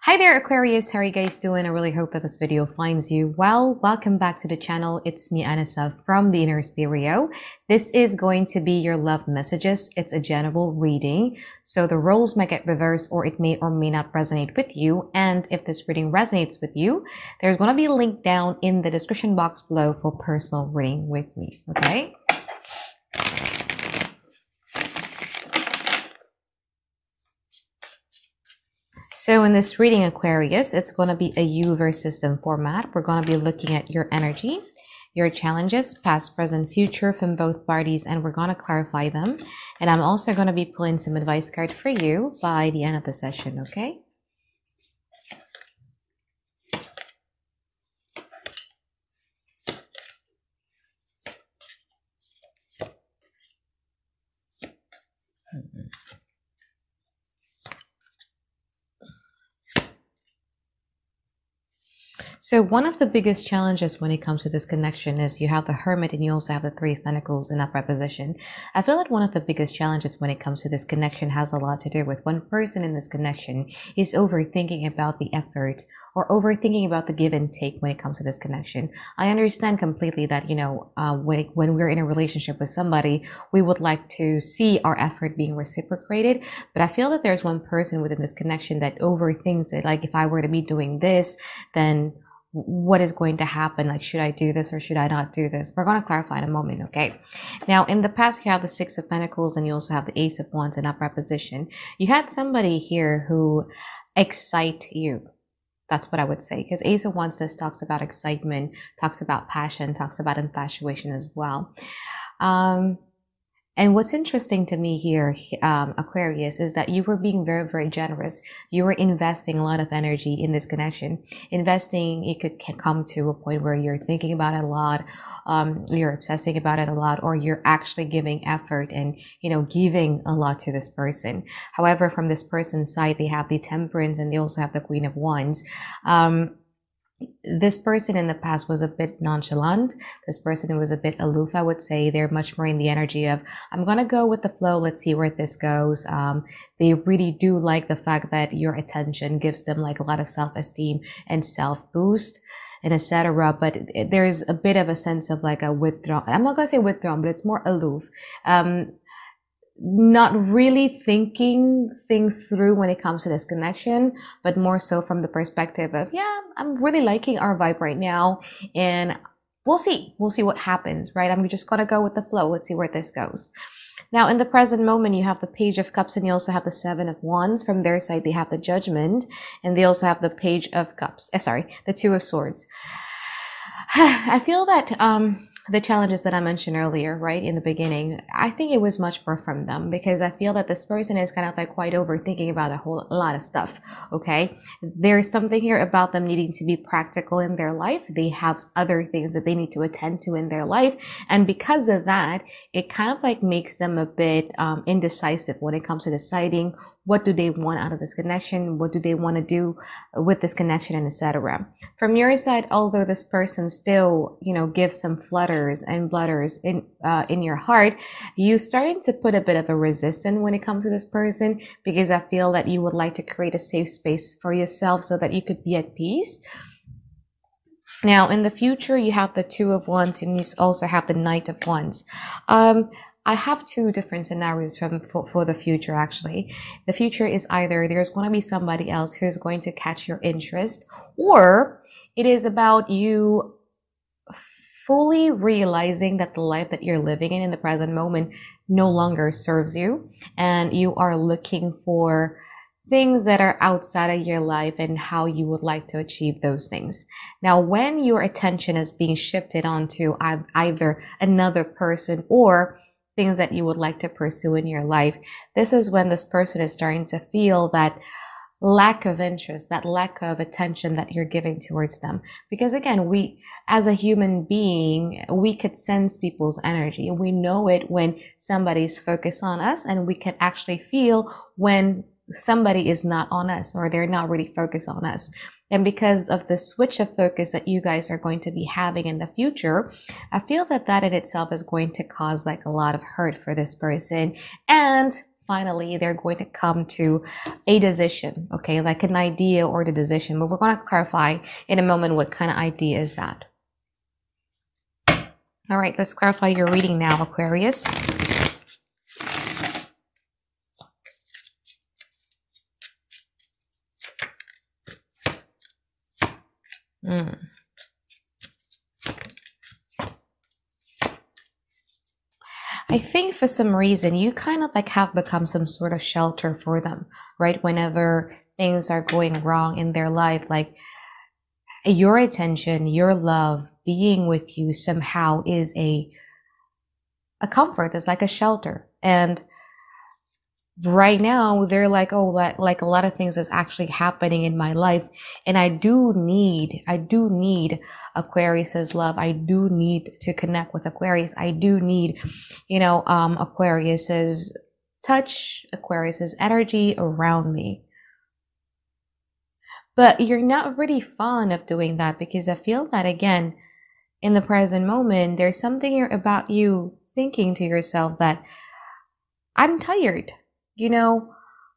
Hi there, Aquarius. How are you guys doing? I really hope that this video finds you well. Welcome back to the channel. It's me, Anisa, from the Inner Stereo. This is going to be your love messages. It's a general reading, so the roles might get reversed, or it may or may not resonate with you. And if this reading resonates with you, there's going to be a link down in the description box below for personal reading with me, okay? So in this reading, Aquarius, it's going to be a universe system format. We're going to be looking at your energy, your challenges, past, present, future from both parties, and we're going to clarify them. And I'm also going to be pulling some advice card for you by the end of the session, okay? So one of the biggest challenges when it comes to this connection is you have the Hermit and you also have the Three of Pentacles in upright position. I feel that one of the biggest challenges when it comes to this connection has a lot to do with one person in this connection is overthinking about the effort or overthinking about the give and take when it comes to this connection. I understand completely that, when we're in a relationship with somebody, we would like to see our effort being reciprocated. But I feel that there's one person within this connection that overthinks it. Like, if I were to be doing this, then what is going to happen? Like, should I do this or should I not do this? We're going to clarify in a moment, okay? Now, in the past, you have the Six of Pentacles and you also have the Ace of Wands in upright position. You had somebody here who excite you. That's what I would say, because Ace of Wands just talks about excitement, talks about passion, talks about infatuation as well. And what's interesting to me here, Aquarius, is that you were being very, very generous. You were investing a lot of energy in this connection. Investing, it could come to a point where you're thinking about it a lot, you're obsessing about it a lot, or you're actually giving effort and, giving a lot to this person. However, from this person's side, they have the Temperance and they also have the Queen of Wands. This person in the past was a bit nonchalant. This person was a bit aloof, I would say. They're much more in the energy of, I'm going to go with the flow. Let's see where this goes. They really do like the fact that your attention gives them like a lot of self-esteem and self-boost and etc. But there's a bit of a sense of like a withdrawn. I'm not going to say withdrawn, but it's more aloof. Not really thinking things through when it comes to this connection, but more so from the perspective of, yeah, I'm really liking our vibe right now, and we'll see what happens, right? I'm just gonna go with the flow. Let's see where this goes. Now, in the present moment, you have the Page of Cups and you also have the Seven of Wands. From their side, they have the Judgment, and they also have the Page of Cups. The Two of Swords. I feel that, the challenges that I mentioned earlier, right, in the beginning, I think it was much more from them, because I feel that this person is kind of like quite overthinking about a lot of stuff, okay? There's something here about them needing to be practical in their life. They have other things that they need to attend to in their life. And because of that, it kind of like makes them a bit indecisive when it comes to deciding what do they want out of this connection? What do they want to do with this connection, and etc. From your side, although this person still, gives some flutters and blutters in your heart, you starting to put a bit of a resistance when it comes to this person, because I feel that you would like to create a safe space for yourself so that you could be at peace. Now, in the future, you have the Two of Wands and you also have the Knight of Wands. I have two different scenarios for the future, actually. The future is either there's going to be somebody else who's going to catch your interest, or it is about you fully realizing that the life that you're living in the present moment no longer serves you, and you are looking for things that are outside of your life and how you would like to achieve those things. Now, when your attention is being shifted onto either another person or things that you would like to pursue in your life, this is when this person is starting to feel that lack of interest, that lack of attention that you're giving towards them. Because again, we, as a human being, we could sense people's energy. We know it when somebody's focused on us, and we can actually feel when somebody is not on us or they're not really focused on us. And because of the switch of focus that you guys are going to be having in the future, I feel that that in itself is going to cause like a lot of hurt for this person. And finally they're going to come to a decision, okay, like an idea or the decision. But we're going to clarify in a moment what kind of idea is that. All right, let's clarify your reading now, Aquarius. I think for some reason you kind of like have become some sort of shelter for them, right? Whenever things are going wrong in their life, like your attention, your love, being with you somehow is a comfort, it's like a shelter. And right now they're like, oh, like a lot of things is actually happening in my life, and I do need Aquarius's love. I do need to connect with Aquarius. I do need, Aquarius's touch, Aquarius's energy around me. But you're not really fond of doing that, because I feel that, again, in the present moment, there's something about you thinking to yourself that I'm tired.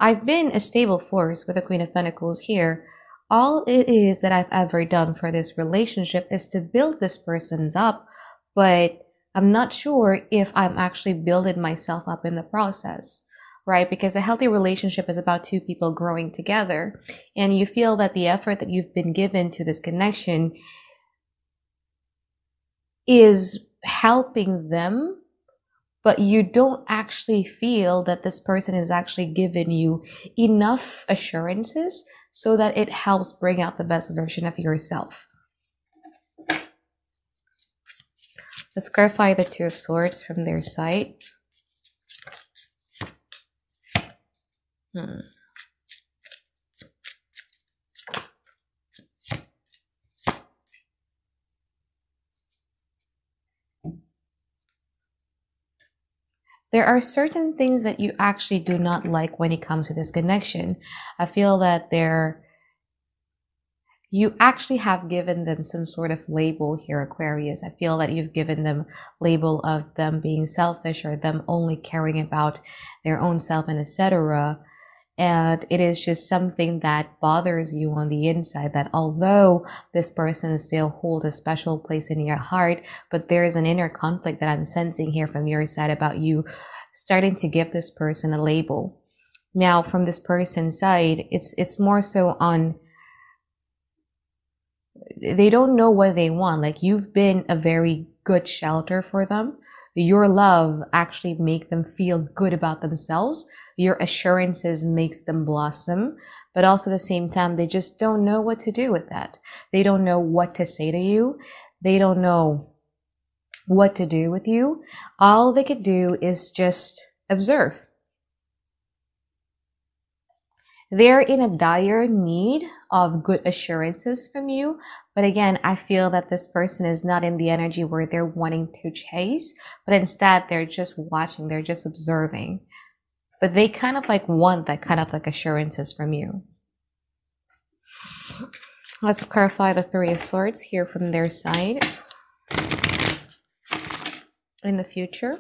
I've been a stable force with the Queen of Pentacles here. All it is that I've ever done for this relationship is to build this person's up, but I'm not sure if I'm actually building myself up in the process, right? Because a healthy relationship is about two people growing together, and you feel that the effort that you've been given to this connection is helping them, but you don't actually feel that this person is actually giving you enough assurances so that it helps bring out the best version of yourself. Let's clarify the Two of Swords from their side. There are certain things that you actually do not like when it comes to this connection. I feel that you actually have given them some sort of label here, Aquarius. I feel that you've given them label of them being selfish or them only caring about their own self and etc. And it is just something that bothers you on the inside, that although this person still holds a special place in your heart, but there is an inner conflict that I'm sensing here from your side about you starting to give this person a label. Now, from this person's side, it's more so on, they don't know what they want. Like, you've been a very good shelter for them. Your love actually make them feel good about themselves. Your assurances makes them blossom, but also at the same time, they just don't know what to do with that. They don't know what to say to you. They don't know what to do with you. All they could do is just observe. They're in a dire need of good assurances from you. But again, I feel that this person is not in the energy where they're wanting to chase, but instead they're just watching, they're just observing. But they kind of like want that kind of like assurances from you. Let's clarify the Three of Swords here from their side in the future.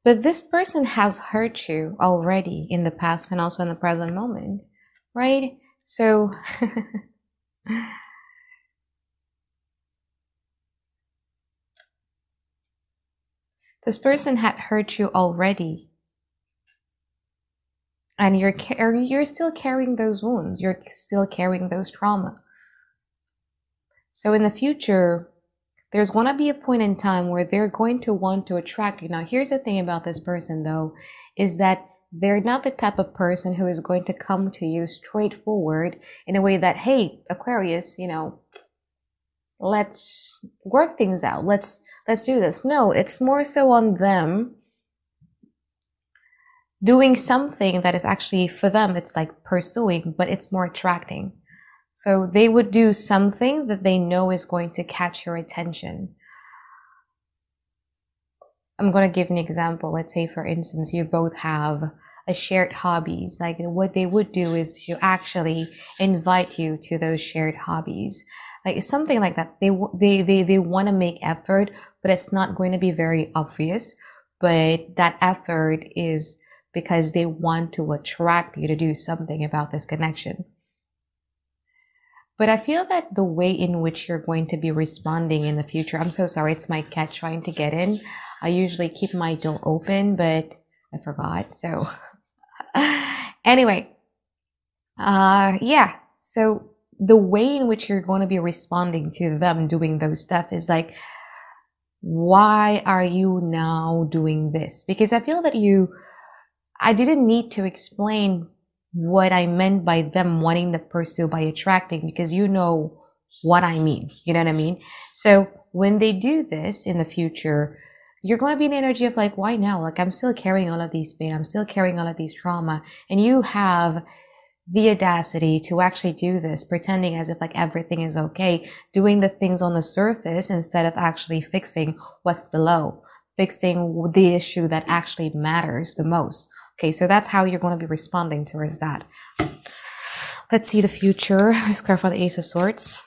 But this person has hurt you already in the past and also in the present moment, right? So this person had hurt you already, and you're still carrying those wounds. You're still carrying those trauma. So in the future, there's going to be a point in time where they're going to want to attract you. Now, here's the thing about this person, though, is that they're not the type of person who is going to come to you straightforward in a way that, hey, Aquarius, let's work things out. Let's do this. No, it's more so on them doing something that is actually, for them, it's like pursuing, but it's more attracting. So they would do something that they know is going to catch your attention. I'm going to give an example. Let's say, for instance, you both have a shared hobbies. Like what they would do is to actually invite you to those shared hobbies. Like it's something like that. They want to make effort, but it's not going to be very obvious. But that effort is because they want to attract you to do something about this connection. But I feel that the way in which you're going to be responding in the future, I'm so sorry, it's my cat trying to get in. I usually keep my door open, but I forgot. So anyway, yeah. So the way in which you're going to be responding to them doing those stuff is like, why are you now doing this? Because I feel that I didn't need to explain what I meant by them wanting to pursue by attracting, because you know what I mean. You know what I mean? So when they do this in the future, you're going to be in the energy of like, why now? Like, I'm still carrying all of these pain. I'm still carrying all of these trauma. And you have the audacity to actually do this, pretending as if like everything is okay, doing the things on the surface instead of actually fixing what's below, fixing the issue that actually matters the most. Okay, so that's how you're going to be responding towards that. Let's see the future. Let's clarify the Ace of Swords.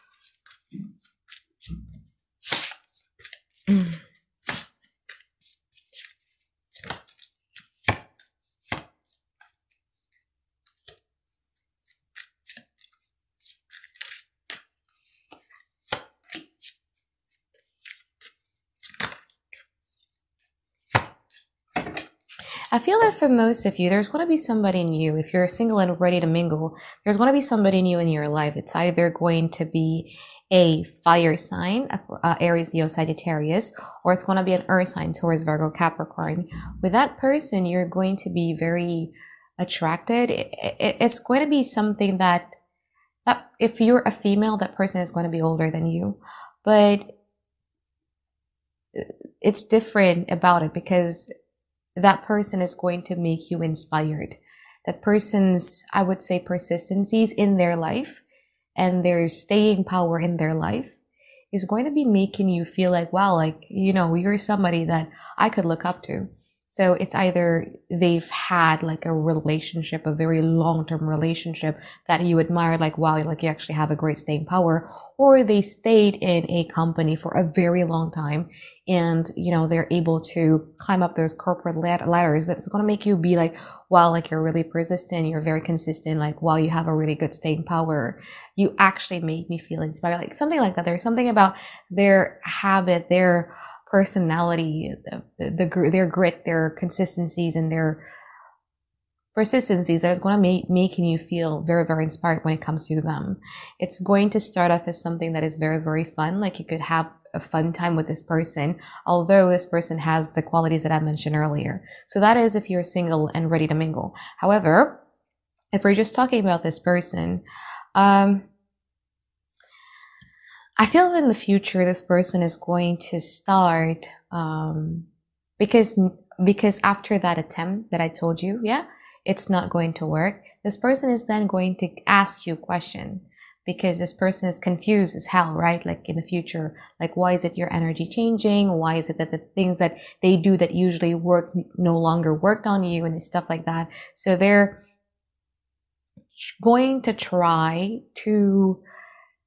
I feel that for most of you, there's going to be somebody new. If you're single and ready to mingle, there's going to be somebody new in your life. It's either going to be a fire sign, Aries, Leo, Sagittarius, or it's going to be an earth sign, Taurus, Virgo, Capricorn. With that person, you're going to be very attracted. It's going to be something that if you're a female, that person is going to be older than you. But it's different about it because that person is going to make you inspired. That person's, I would say, persistencies in their life and their staying power in their life is going to be making you feel like, wow, like, you know, you're somebody that I could look up to. So it's either they've had like a relationship, a very long-term relationship that you admire, like, wow, like you actually have a great staying power, or they stayed in a company for a very long time and, you know, they're able to climb up those corporate ladders. That's going to make you be like, wow, like you're really persistent, you're very consistent, like, wow, you have a really good staying power. You actually make me feel inspired, like something like that. There's something about their habit, their personality, their grit, their consistencies, and their persistencies that is going to making you feel very, very inspired when it comes to them. It's going to start off as something that is very, very fun. Like you could have a fun time with this person, although this person has the qualities that I mentioned earlier. So that is if you're single and ready to mingle. However, if we're just talking about this person, I feel that in the future, this person is going to start, because after that attempt that I told you, yeah, it's not going to work. This person is then going to ask you a question because this person is confused as hell, right? Like in the future, like, why is it your energy changing? Why is it that the things that they do that usually work no longer worked on you and stuff like that? So they're going to try to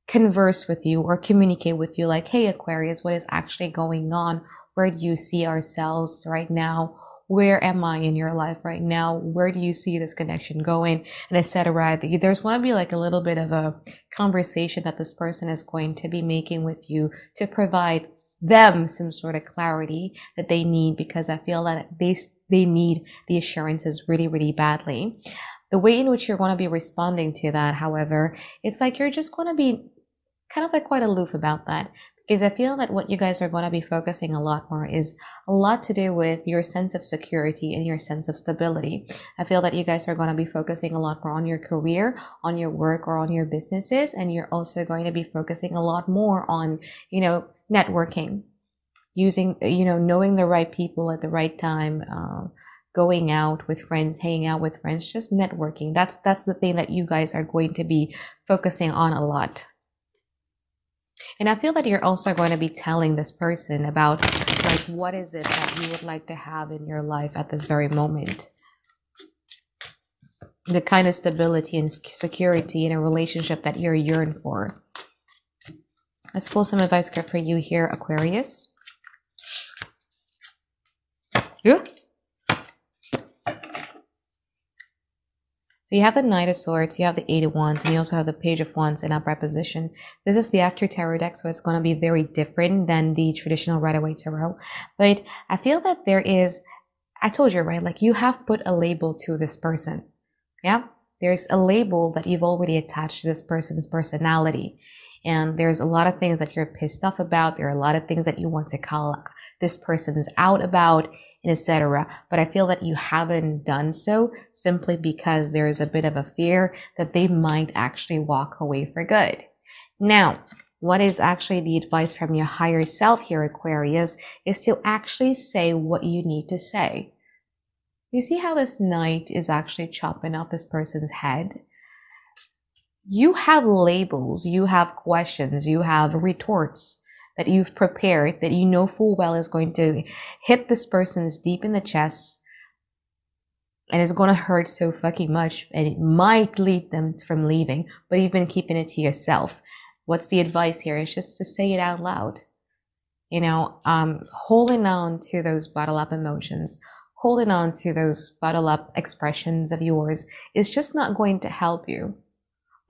converse with you or communicate with you like, hey, Aquarius, what is actually going on? Where do you see ourselves right now? Where am I in your life right now? Where do you see this connection going? And etc. There's going to be like a little bit of a conversation that this person is going to be making with you to provide them some sort of clarity that they need, because I feel that they need the assurances really, really badly. The way in which you're going to be responding to that, however, it's like you're just going to be kind of like quite aloof about that, because I feel that what you guys are going to be focusing a lot more is a lot to do with your sense of security and your sense of stability. I feel that you guys are going to be focusing a lot more on your career, on your work, or on your businesses, and you're also going to be focusing a lot more on, you know, networking, using, you know, knowing the right people at the right time, going out with friends, hanging out with friends, just networking. That's the thing that you guys are going to be focusing on a lot. And I feel that you're also going to be telling this person about, like, what is it that you would like to have in your life at this very moment. the kind of stability and security in a relationship that you're yearning for. Let's pull some advice card for you here, Aquarius. Yeah. So you have the Knight of Swords, you have the Eight of Wands, and you also have the Page of Wands in upright position. This is the After Tarot deck, so it's going to be very different than the traditional Rider-Waite Tarot. But I feel that there is, I told you, right? Like you have put a label to this person. Yeah? There's a label that you've already attached to this person's personality. And there's a lot of things that you're pissed off about. There are a lot of things that you want to call this person's out about, and etc. But I feel that you haven't done so simply because there is a bit of a fear that they might actually walk away for good. Now, what is actually the advice from your higher self here, Aquarius, is to actually say what you need to say. You see how this Knight is actually chopping off this person's head? You have labels, you have questions, you have retorts that you've prepared that you know full well is going to hit this person's deep in the chest and it's going to hurt so fucking much and it might lead them from leaving, but you've been keeping it to yourself. What's the advice here? It's just to say it out loud. You know, holding on to those bottle up emotions, holding on to those bottle up expressions of yours is just not going to help you.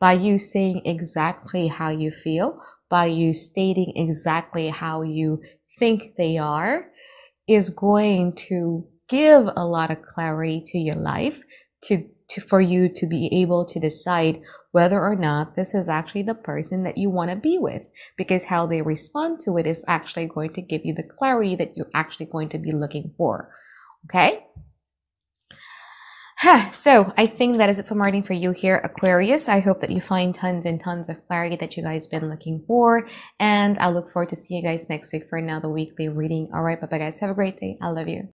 By you saying exactly how you feel, by you stating exactly how you think they are, is going to give a lot of clarity to your life for you to be able to decide whether or not this is actually the person that you want to be with, because how they respond to it is actually going to give you the clarity that you're actually going to be looking for. Okay? So I think that is it for my reading for you here, Aquarius. I hope that you find tons and tons of clarity that you guys been looking for. And I look forward to seeing you guys next week for another weekly reading. All right, bye-bye guys. Have a great day. I love you.